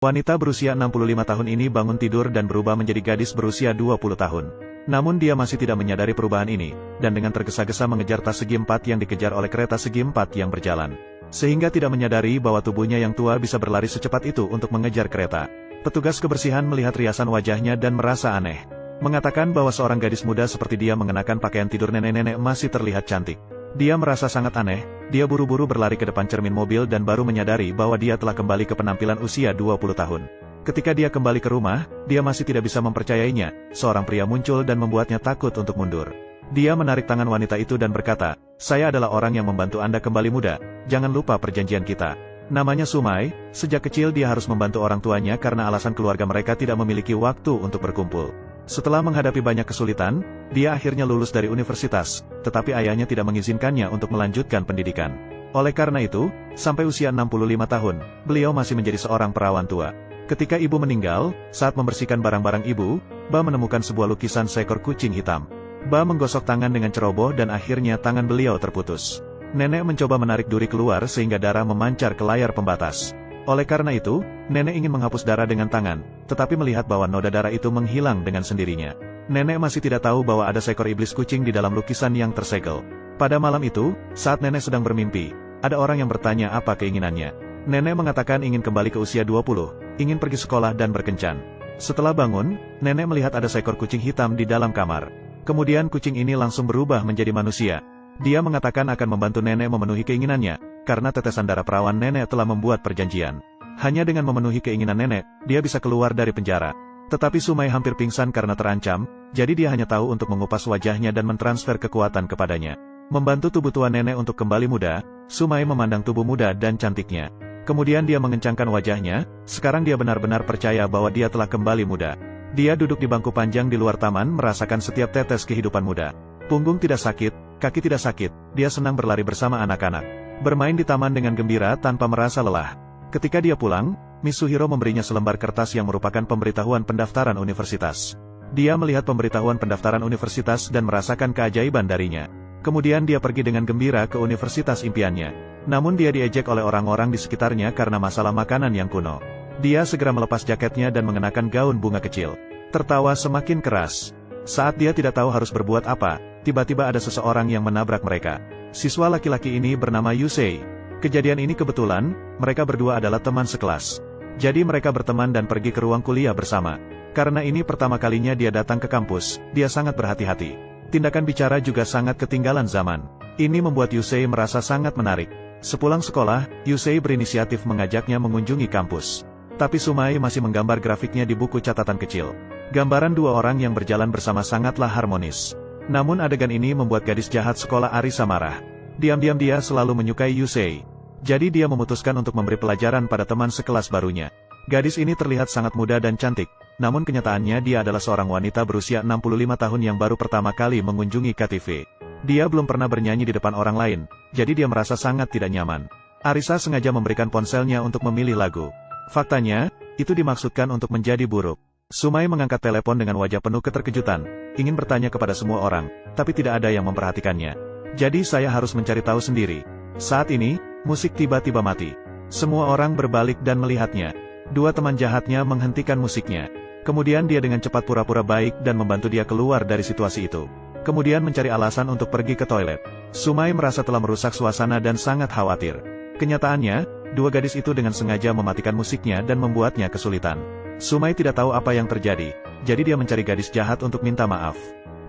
Wanita berusia 65 tahun ini bangun tidur dan berubah menjadi gadis berusia 20 tahun. Namun dia masih tidak menyadari perubahan ini, dan dengan tergesa-gesa mengejar tas segi empat yang dikejar oleh kereta segi empat yang berjalan. Sehingga tidak menyadari bahwa tubuhnya yang tua bisa berlari secepat itu untuk mengejar kereta. Petugas kebersihan melihat riasan wajahnya dan merasa aneh. Mengatakan bahwa seorang gadis muda seperti dia mengenakan pakaian tidur nenek-nenek masih terlihat cantik. Dia merasa sangat aneh, dia buru-buru berlari ke depan cermin mobil dan baru menyadari bahwa dia telah kembali ke penampilan usia 20 tahun. Ketika dia kembali ke rumah, dia masih tidak bisa mempercayainya, seorang pria muncul dan membuatnya takut untuk mundur. Dia menarik tangan wanita itu dan berkata, "Saya adalah orang yang membantu Anda kembali muda, jangan lupa perjanjian kita." Namanya Sumai, sejak kecil dia harus membantu orang tuanya karena alasan keluarga mereka tidak memiliki waktu untuk berkumpul. Setelah menghadapi banyak kesulitan, dia akhirnya lulus dari universitas, tetapi ayahnya tidak mengizinkannya untuk melanjutkan pendidikan. Oleh karena itu, sampai usia 65 tahun, beliau masih menjadi seorang perawan tua. Ketika ibu meninggal, saat membersihkan barang-barang ibu, Ba menemukan sebuah lukisan seekor kucing hitam. Ba menggosok tangan dengan ceroboh dan akhirnya tangan beliau terputus. Nenek mencoba menarik duri keluar sehingga darah memancar ke layar pembatas. Oleh karena itu, nenek ingin menghapus darah dengan tangan, tetapi melihat bahwa noda darah itu menghilang dengan sendirinya. Nenek masih tidak tahu bahwa ada seekor iblis kucing di dalam lukisan yang tersegel. Pada malam itu, saat nenek sedang bermimpi, ada orang yang bertanya apa keinginannya. Nenek mengatakan ingin kembali ke usia 20, ingin pergi sekolah dan berkencan. Setelah bangun, nenek melihat ada seekor kucing hitam di dalam kamar. Kemudian kucing ini langsung berubah menjadi manusia. Dia mengatakan akan membantu nenek memenuhi keinginannya, karena tetesan darah perawan nenek telah membuat perjanjian. Hanya dengan memenuhi keinginan nenek, dia bisa keluar dari penjara. Tetapi Sumai hampir pingsan karena terancam, jadi dia hanya tahu untuk mengupas wajahnya dan mentransfer kekuatan kepadanya. Membantu tubuh tua nenek untuk kembali muda, Sumai memandang tubuh muda dan cantiknya. Kemudian dia mengencangkan wajahnya, sekarang dia benar-benar percaya bahwa dia telah kembali muda. Dia duduk di bangku panjang di luar taman merasakan setiap tetes kehidupan muda. Punggung tidak sakit, kaki tidak sakit, dia senang berlari bersama anak-anak. Bermain di taman dengan gembira tanpa merasa lelah. Ketika dia pulang, Mitsuhiro memberinya selembar kertas yang merupakan pemberitahuan pendaftaran universitas. Dia melihat pemberitahuan pendaftaran universitas dan merasakan keajaiban darinya. Kemudian dia pergi dengan gembira ke universitas impiannya. Namun dia diejek oleh orang-orang di sekitarnya karena masalah makanan yang kuno. Dia segera melepas jaketnya dan mengenakan gaun bunga kecil. Tertawa semakin keras. Saat dia tidak tahu harus berbuat apa, tiba-tiba ada seseorang yang menabrak mereka. Siswa laki-laki ini bernama Yusei. Kejadian ini kebetulan, mereka berdua adalah teman sekelas. Jadi mereka berteman dan pergi ke ruang kuliah bersama. Karena ini pertama kalinya dia datang ke kampus, dia sangat berhati-hati. Tindakan bicara juga sangat ketinggalan zaman. Ini membuat Yusei merasa sangat menarik. Sepulang sekolah, Yusei berinisiatif mengajaknya mengunjungi kampus. Tapi Sumai masih menggambar grafiknya di buku catatan kecil. Gambaran dua orang yang berjalan bersama sangatlah harmonis. Namun adegan ini membuat gadis jahat sekolah Arisa marah. Diam-diam dia selalu menyukai Yusei. Jadi dia memutuskan untuk memberi pelajaran pada teman sekelas barunya. Gadis ini terlihat sangat muda dan cantik, namun kenyataannya dia adalah seorang wanita berusia 65 tahun yang baru pertama kali mengunjungi KTV. Dia belum pernah bernyanyi di depan orang lain, jadi dia merasa sangat tidak nyaman. Arisa sengaja memberikan ponselnya untuk memilih lagu. Faktanya, itu dimaksudkan untuk menjadi buruk. Sumai mengangkat telepon dengan wajah penuh keterkejutan, ingin bertanya kepada semua orang, tapi tidak ada yang memperhatikannya. Jadi saya harus mencari tahu sendiri. Saat ini, musik tiba-tiba mati. Semua orang berbalik dan melihatnya. Dua teman jahatnya menghentikan musiknya. Kemudian dia dengan cepat pura-pura baik dan membantu dia keluar dari situasi itu. Kemudian mencari alasan untuk pergi ke toilet. Sumai merasa telah merusak suasana dan sangat khawatir. Kenyataannya, dua gadis itu dengan sengaja mematikan musiknya dan membuatnya kesulitan. Sumai tidak tahu apa yang terjadi, jadi dia mencari gadis jahat untuk minta maaf.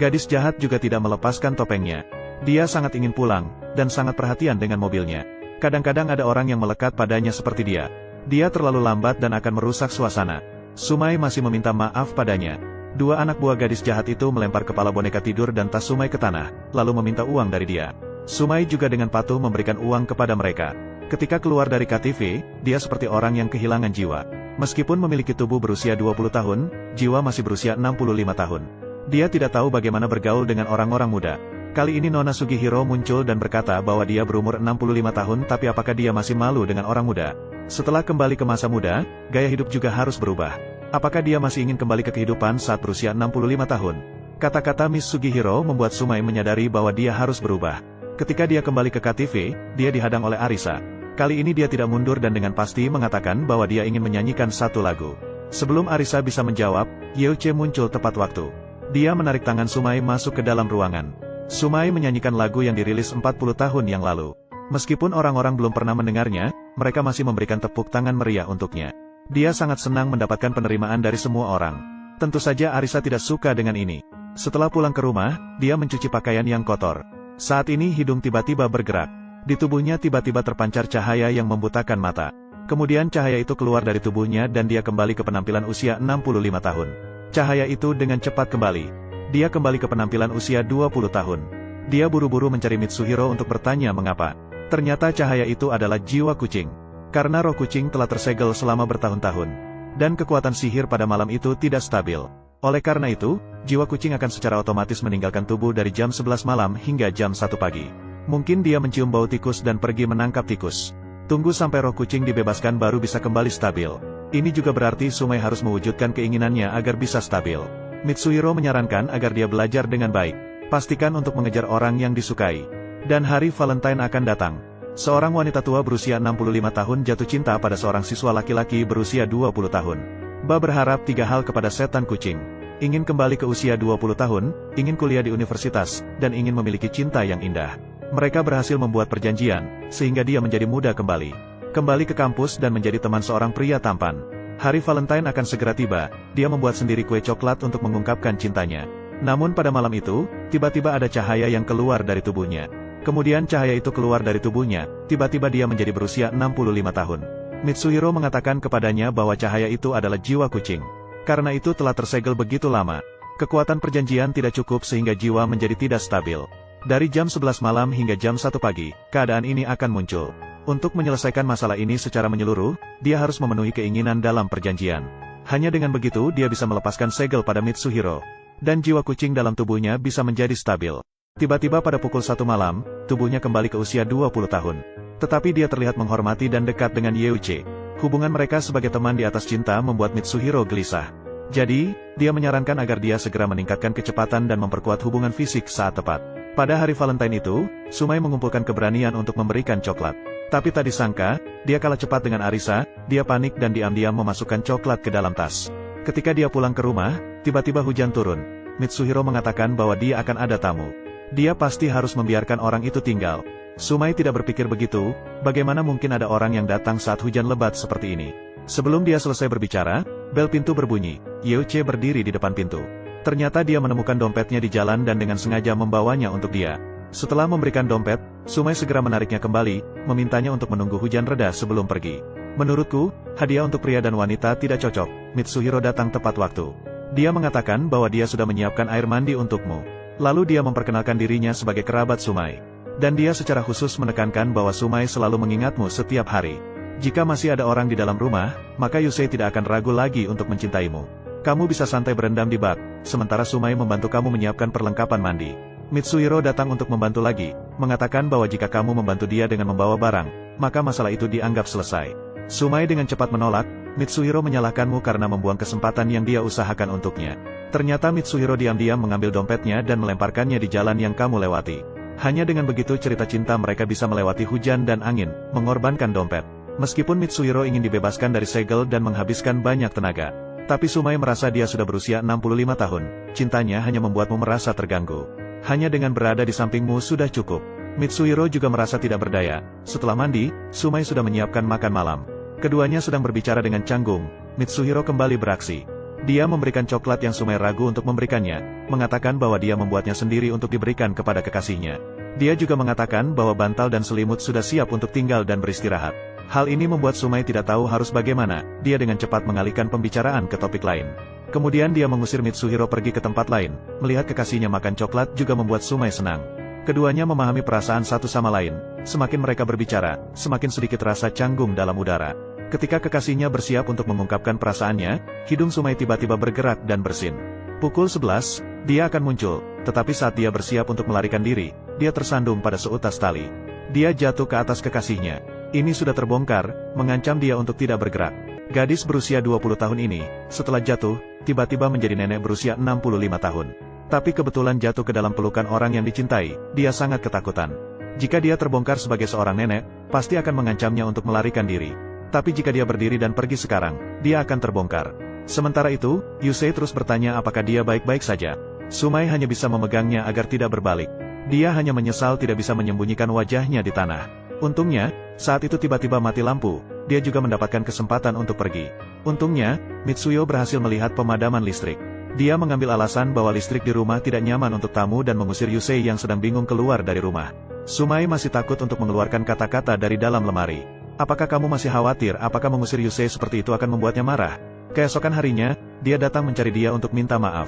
Gadis jahat juga tidak melepaskan topengnya. Dia sangat ingin pulang, dan sangat perhatian dengan mobilnya. Kadang-kadang ada orang yang melekat padanya seperti dia. Dia terlalu lambat dan akan merusak suasana. Sumai masih meminta maaf padanya. Dua anak buah gadis jahat itu melempar kepala boneka tidur dan tas Sumai ke tanah, lalu meminta uang dari dia. Sumai juga dengan patuh memberikan uang kepada mereka. Ketika keluar dari KTV, dia seperti orang yang kehilangan jiwa. Meskipun memiliki tubuh berusia 20 tahun, jiwa masih berusia 65 tahun. Dia tidak tahu bagaimana bergaul dengan orang-orang muda. Kali ini Nona Sugihiro muncul dan berkata bahwa dia berumur 65 tahun tapi apakah dia masih malu dengan orang muda? Setelah kembali ke masa muda, gaya hidup juga harus berubah. Apakah dia masih ingin kembali ke kehidupan saat berusia 65 tahun? Kata-kata Miss Sugihiro membuat Sumai menyadari bahwa dia harus berubah. Ketika dia kembali ke KTV, dia dihadang oleh Arisa. Kali ini dia tidak mundur dan dengan pasti mengatakan bahwa dia ingin menyanyikan satu lagu. Sebelum Arisa bisa menjawab, Yeoche muncul tepat waktu. Dia menarik tangan Sumai masuk ke dalam ruangan. Sumai menyanyikan lagu yang dirilis 40 tahun yang lalu. Meskipun orang-orang belum pernah mendengarnya, mereka masih memberikan tepuk tangan meriah untuknya. Dia sangat senang mendapatkan penerimaan dari semua orang. Tentu saja Arisa tidak suka dengan ini. Setelah pulang ke rumah, dia mencuci pakaian yang kotor. Saat ini hidung tiba-tiba bergerak. Di tubuhnya tiba-tiba terpancar cahaya yang membutakan mata. Kemudian cahaya itu keluar dari tubuhnya dan dia kembali ke penampilan usia 65 tahun. Cahaya itu dengan cepat kembali. Dia kembali ke penampilan usia 20 tahun. Dia buru-buru mencari Mitsuhiro untuk bertanya mengapa. Ternyata cahaya itu adalah jiwa kucing. Karena roh kucing telah tersegel selama bertahun-tahun. Dan kekuatan sihir pada malam itu tidak stabil. Oleh karena itu, jiwa kucing akan secara otomatis meninggalkan tubuh dari jam 11 malam hingga jam 1 pagi. Mungkin dia mencium bau tikus dan pergi menangkap tikus. Tunggu sampai roh kucing dibebaskan baru bisa kembali stabil. Ini juga berarti Sumai harus mewujudkan keinginannya agar bisa stabil. Mitsuhiro menyarankan agar dia belajar dengan baik. Pastikan untuk mengejar orang yang disukai. Dan hari Valentine akan datang. Seorang wanita tua berusia 65 tahun jatuh cinta pada seorang siswa laki-laki berusia 20 tahun. Ba berharap 3 hal kepada setan kucing. Ingin kembali ke usia 20 tahun, ingin kuliah di universitas, dan ingin memiliki cinta yang indah. Mereka berhasil membuat perjanjian, sehingga dia menjadi muda kembali. Kembali ke kampus dan menjadi teman seorang pria tampan. Hari Valentine akan segera tiba, dia membuat sendiri kue coklat untuk mengungkapkan cintanya. Namun pada malam itu, tiba-tiba ada cahaya yang keluar dari tubuhnya. Kemudian cahaya itu keluar dari tubuhnya, tiba-tiba dia menjadi berusia 65 tahun. Mitsuhiro mengatakan kepadanya bahwa cahaya itu adalah jiwa kucing. Karena itu telah tersegel begitu lama. Kekuatan perjanjian tidak cukup sehingga jiwa menjadi tidak stabil. Dari jam 11 malam hingga jam 1 pagi, keadaan ini akan muncul. Untuk menyelesaikan masalah ini secara menyeluruh, dia harus memenuhi keinginan dalam perjanjian. Hanya dengan begitu dia bisa melepaskan segel pada Mitsuhiro. Dan jiwa kucing dalam tubuhnya bisa menjadi stabil. Tiba-tiba pada pukul 1 malam, tubuhnya kembali ke usia 20 tahun. Tetapi dia terlihat menghormati dan dekat dengan Yeoche. Hubungan mereka sebagai teman di atas cinta membuat Mitsuhiro gelisah. Jadi, dia menyarankan agar dia segera meningkatkan kecepatan dan memperkuat hubungan fisik saat tepat. Pada hari Valentine itu, Sumai mengumpulkan keberanian untuk memberikan coklat. Tapi tak disangka, dia kalah cepat dengan Arisa, dia panik dan diam-diam memasukkan coklat ke dalam tas. Ketika dia pulang ke rumah, tiba-tiba hujan turun. Mitsuhiro mengatakan bahwa dia akan ada tamu. Dia pasti harus membiarkan orang itu tinggal. Sumai tidak berpikir begitu, bagaimana mungkin ada orang yang datang saat hujan lebat seperti ini. Sebelum dia selesai berbicara, bel pintu berbunyi. Yeoche berdiri di depan pintu. Ternyata dia menemukan dompetnya di jalan dan dengan sengaja membawanya untuk dia. Setelah memberikan dompet, Sumai segera menariknya kembali, memintanya untuk menunggu hujan reda sebelum pergi. Menurutku, hadiah untuk pria dan wanita tidak cocok. Mitsuhiro datang tepat waktu. Dia mengatakan bahwa dia sudah menyiapkan air mandi untukmu. Lalu dia memperkenalkan dirinya sebagai kerabat Sumai. Dan dia secara khusus menekankan bahwa Sumai selalu mengingatmu setiap hari. Jika masih ada orang di dalam rumah, maka Yusei tidak akan ragu lagi untuk mencintaimu. Kamu bisa santai berendam di bak, sementara Sumai membantu kamu menyiapkan perlengkapan mandi. Mitsuhiro datang untuk membantu lagi, mengatakan bahwa jika kamu membantu dia dengan membawa barang, maka masalah itu dianggap selesai. Sumai dengan cepat menolak, Mitsuhiro menyalahkanmu karena membuang kesempatan yang dia usahakan untuknya. Ternyata Mitsuhiro diam-diam mengambil dompetnya dan melemparkannya di jalan yang kamu lewati. Hanya dengan begitu cerita cinta mereka bisa melewati hujan dan angin, mengorbankan dompet. Meskipun Mitsuhiro ingin dibebaskan dari segel dan menghabiskan banyak tenaga. Tapi Sumai merasa dia sudah berusia 65 tahun, cintanya hanya membuatmu merasa terganggu. Hanya dengan berada di sampingmu sudah cukup. Mitsuhiro juga merasa tidak berdaya. Setelah mandi, Sumai sudah menyiapkan makan malam. Keduanya sedang berbicara dengan canggung. Mitsuhiro kembali beraksi. Dia memberikan coklat yang Sumai ragu untuk memberikannya, mengatakan bahwa dia membuatnya sendiri untuk diberikan kepada kekasihnya. Dia juga mengatakan bahwa bantal dan selimut sudah siap untuk tinggal dan beristirahat. Hal ini membuat Sumai tidak tahu harus bagaimana, dia dengan cepat mengalihkan pembicaraan ke topik lain. Kemudian dia mengusir Mitsuhiro pergi ke tempat lain, melihat kekasihnya makan coklat juga membuat Sumai senang. Keduanya memahami perasaan satu sama lain, semakin mereka berbicara, semakin sedikit rasa canggung dalam udara. Ketika kekasihnya bersiap untuk mengungkapkan perasaannya, hidung Sumai tiba-tiba bergerak dan bersin. Pukul 11, dia akan muncul, tetapi saat dia bersiap untuk melarikan diri, dia tersandung pada seutas tali. Dia jatuh ke atas kekasihnya. Ini sudah terbongkar, mengancam dia untuk tidak bergerak. Gadis berusia 20 tahun ini, setelah jatuh, tiba-tiba menjadi nenek berusia 65 tahun. Tapi kebetulan jatuh ke dalam pelukan orang yang dicintai, dia sangat ketakutan. Jika dia terbongkar sebagai seorang nenek, pasti akan mengancamnya untuk melarikan diri. Tapi jika dia berdiri dan pergi sekarang, dia akan terbongkar. Sementara itu, Yusei terus bertanya apakah dia baik-baik saja. Sumai hanya bisa memegangnya agar tidak berbalik. Dia hanya menyesal tidak bisa menyembunyikan wajahnya di tanah. Untungnya, saat itu tiba-tiba mati lampu, dia juga mendapatkan kesempatan untuk pergi. Untungnya, Mitsuyo berhasil melihat pemadaman listrik. Dia mengambil alasan bahwa listrik di rumah tidak nyaman untuk tamu dan mengusir Yusei yang sedang bingung keluar dari rumah. Sumai masih takut untuk mengeluarkan kata-kata dari dalam lemari. Apakah kamu masih khawatir apakah mengusir Yusei seperti itu akan membuatnya marah? Keesokan harinya, dia datang mencari dia untuk minta maaf.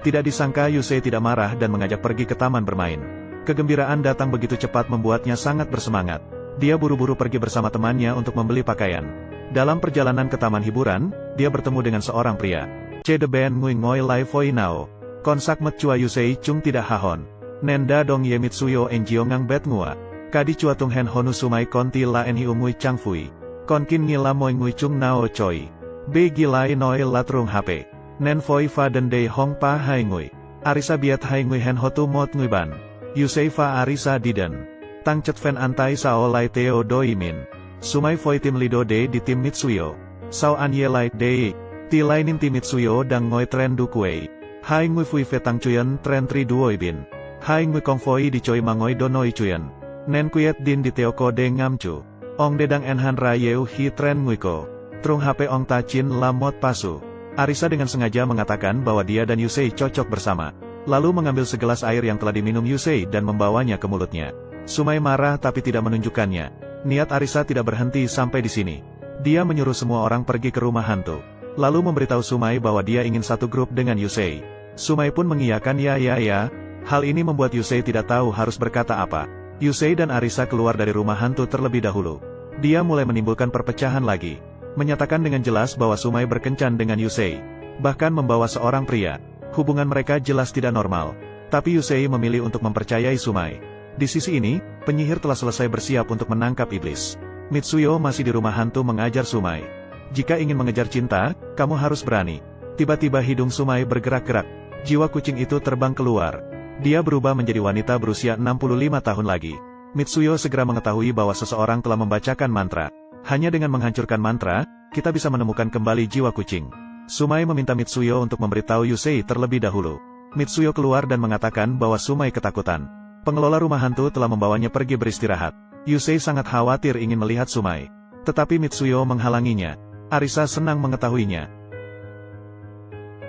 Tidak disangka Yusei tidak marah dan mengajak pergi ke taman bermain. Kegembiraan datang begitu cepat membuatnya sangat bersemangat. Dia buru-buru pergi bersama temannya untuk membeli pakaian. Dalam perjalanan ke taman hiburan, dia bertemu dengan seorang pria. "Ce de ben ngui ngoi lai foi nao. Konsak met chua Yusei chung tidak hahon. Nenda dong ye Mitsuyo enjiongang bet ngua. Kadi chua tung hen honu sumai konti la en hiu ngui chang fui. Konkin ngila moi ngui chung nao choi. Be gilai noi latrung hape. Nen foi fa den day hong pa hai ngui. Arisa biat hai ngui hen hotu mot ngui ban. Yusei fa arisa diden. Tang cet fen antai sao lai teo doi min. Sumai foi tim lido de di tim Mitsuyo. Sao an ye lai de. Ti lainin tim Mitsuyo dang ngoi tren du kuei. Hai ngui fui fe tang cuyen tren tri duoi bin. Hai ngui kong foi di choi mangoi donoi cuyen. Nen kuyet din di teoko de ngamcu. Ong dedang enhan ra yeu hi tren ngui ko. Trung hape ong ta chin la mot pasu. Arisa dengan sengaja mengatakan bahwa dia dan Yusei cocok bersama. Lalu mengambil segelas air yang telah diminum Yusei dan membawanya ke mulutnya. Sumai marah tapi tidak menunjukkannya. Niat Arisa tidak berhenti sampai di sini. Dia menyuruh semua orang pergi ke rumah hantu. Lalu memberitahu Sumai bahwa dia ingin satu grup dengan Yusei. Sumai pun mengiyakan ya. Hal ini membuat Yusei tidak tahu harus berkata apa. Yusei dan Arisa keluar dari rumah hantu terlebih dahulu. Dia mulai menimbulkan perpecahan lagi. Menyatakan dengan jelas bahwa Sumai berkencan dengan Yusei. Bahkan membawa seorang pria. Hubungan mereka jelas tidak normal. Tapi Yusei memilih untuk mempercayai Sumai. Di sisi ini, penyihir telah selesai bersiap untuk menangkap iblis. Mitsuyo masih di rumah hantu mengajar Sumai. Jika ingin mengejar cinta, kamu harus berani. Tiba-tiba hidung Sumai bergerak-gerak. Jiwa kucing itu terbang keluar. Dia berubah menjadi wanita berusia 65 tahun lagi. Mitsuyo segera mengetahui bahwa seseorang telah membacakan mantra. Hanya dengan menghancurkan mantra, kita bisa menemukan kembali jiwa kucing. Sumai meminta Mitsuyo untuk memberitahu Yusei terlebih dahulu. Mitsuyo keluar dan mengatakan bahwa Sumai ketakutan. Pengelola rumah hantu telah membawanya pergi beristirahat. Yusei sangat khawatir ingin melihat Sumai. Tetapi Mitsuyo menghalanginya. Arisa senang mengetahuinya.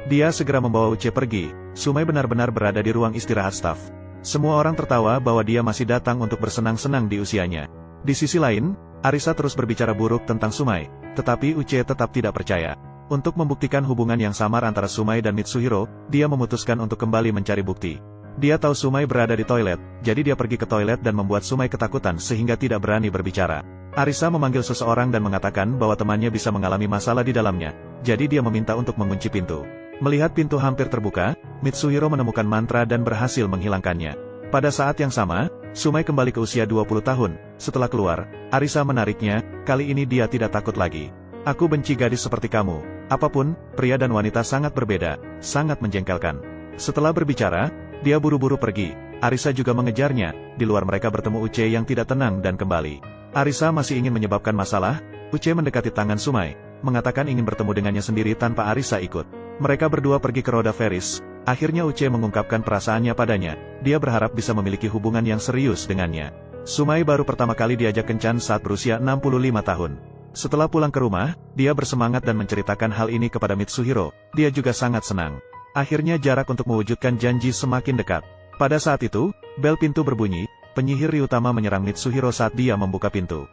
Dia segera membawa Uche pergi. Sumai benar-benar berada di ruang istirahat staf. Semua orang tertawa bahwa dia masih datang untuk bersenang-senang di usianya. Di sisi lain, Arisa terus berbicara buruk tentang Sumai. Tetapi Uche tetap tidak percaya. Untuk membuktikan hubungan yang samar antara Sumai dan Mitsuhiro, dia memutuskan untuk kembali mencari bukti. Dia tahu Sumai berada di toilet, jadi dia pergi ke toilet dan membuat Sumai ketakutan sehingga tidak berani berbicara. Arisa memanggil seseorang dan mengatakan bahwa temannya bisa mengalami masalah di dalamnya, jadi dia meminta untuk mengunci pintu. Melihat pintu hampir terbuka, Mitsuhiro menemukan mantra dan berhasil menghilangkannya. Pada saat yang sama, Sumai kembali ke usia 20 tahun. Setelah keluar, Arisa menariknya, kali ini dia tidak takut lagi. Aku benci gadis seperti kamu. Apapun, pria dan wanita sangat berbeda, sangat menjengkelkan. Setelah berbicara, dia buru-buru pergi. Arisa juga mengejarnya. Di luar mereka bertemu Uche yang tidak tenang dan kembali. Arisa masih ingin menyebabkan masalah. Uche mendekati tangan Sumai, mengatakan ingin bertemu dengannya sendiri tanpa Arisa ikut. Mereka berdua pergi ke roda Ferris. Akhirnya Uche mengungkapkan perasaannya padanya. Dia berharap bisa memiliki hubungan yang serius dengannya. Sumai baru pertama kali diajak kencan saat berusia 65 tahun. Setelah pulang ke rumah, dia bersemangat dan menceritakan hal ini kepada Mitsuhiro. Dia juga sangat senang. Akhirnya jarak untuk mewujudkan janji semakin dekat. Pada saat itu, bel pintu berbunyi. Penyihir Ryutama menyerang Mitsuhiro saat dia membuka pintu.